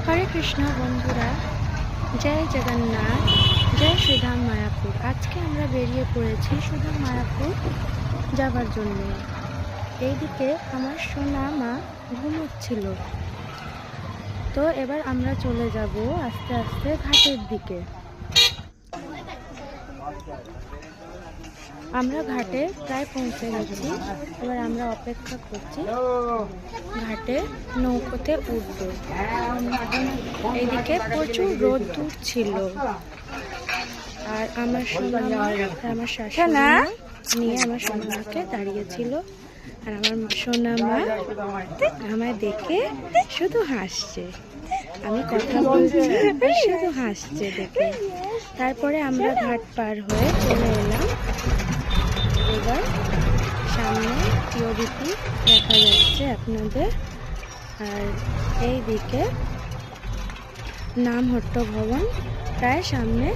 হরে কৃষ্ণ বন্ধুরা, জয় জগন্নাথ, জয় সুধাম মায়াপুর। আজকে আমরা বেরিয়ে পড়েছি সুধাম মায়াপুর যাবার জন্য। এইদিকে আমার সোনা মা ঘুমোচ্ছিল। তো এবার আমরা চলে যাব আস্তে আস্তে ঘাটের দিকে। আমরা ঘাটে প্রায় পৌঁছে গেছি। এবার আমরা অপেক্ষা করছি ঘাটে নৌকোতে উঠব। এইদিকে প্রচুর রোদ্দুর ছিল, আর আমার সোনামা আমার শাশুড়ি নিয়ে আমার সোনামাকে দাঁড়িয়েছিল, আর আমার সোনামা আমায় দেখে শুধু হাসছে। আমি কথা বলছি শুধু হাসছে দেখে। তারপরে আমরা ঘাট পার হয়ে চলে এলাম। এবার সামনে টিওবিপি দেখা যাচ্ছে আপনাদের, আর এই দিকে নামহট্ট ভবন প্রায় সামনে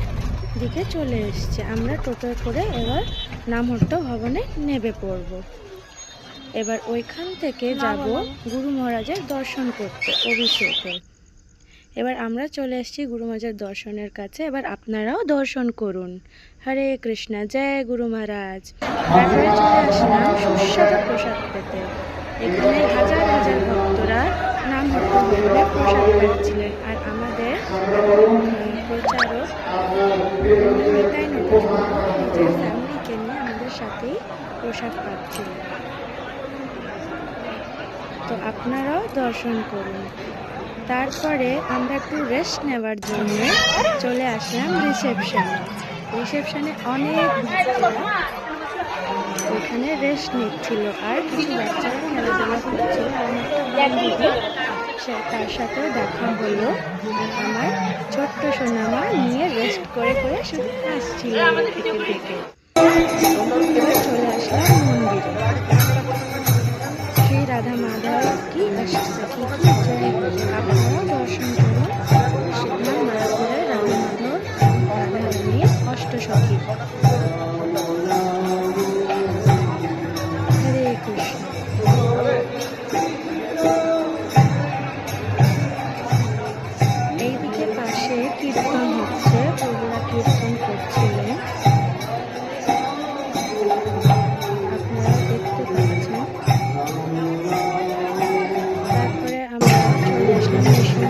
দিকে চলে এসছে। আমরা টোটোয় করে এবার নামহট্ট ভবনে নেমে পড়ব। এবার ওইখান থেকে যাব গুরু মহারাজের দর্শন করতে, অভিষেকে। এবার আমরা চলে এসেছি গুরু মহারাজের দর্শনের কাছে। এবার আপনারাও দর্শন করুন। হরে কৃষ্ণ, জয় গুরু মহারাজ। তারপরে চলে আসলাম সুস্বাদু প্রসাদ পেতে। এখানে হাজার হাজার ভক্তরা নামহট্ট ভবনে প্রসাদ পাচ্ছিলেন, আর আমাদের প্রচারক নিতাই নটরাজ নিজের ফ্যামিলিকে নিয়ে আমাদের সাথেই প্রসাদ পাচ্ছিলেন। তো আপনারাও দর্শন করুন। তারপরে আমরা একটু রেস্ট নেওয়ার জন্য চলে আসলাম রিসেপশনে অনেক বাচ্চারা ওখানে রেস্ট নিচ্ছিল, আর কিছু বাচ্চারা খেলাধুলা করছিল। আমার একটা বান্ধবী, তার সাথেও দেখা হলো। আমার ছোট্ট সোনামা নিয়ে রেস্ট করে করে শুধু আসছিল দেখে। এবার চলে আসলাম মন্দিরে। শ্রী রাধা মাধব কি আসছে কি জয় হোক। আপনারাও দর্শন করুন সুধাম মায়াপুরের রাধা মাধব রাধারানীর অষ্টসখী। হরে কৃষ্ণ। এইদিকে পাশে কীর্তন হচ্ছে, প্রভুরা কীর্তন করছিলেন, আপনারা দেখতে পাচ্ছেন। তারপরে আমরা চলে আসলাম বিষ্ণু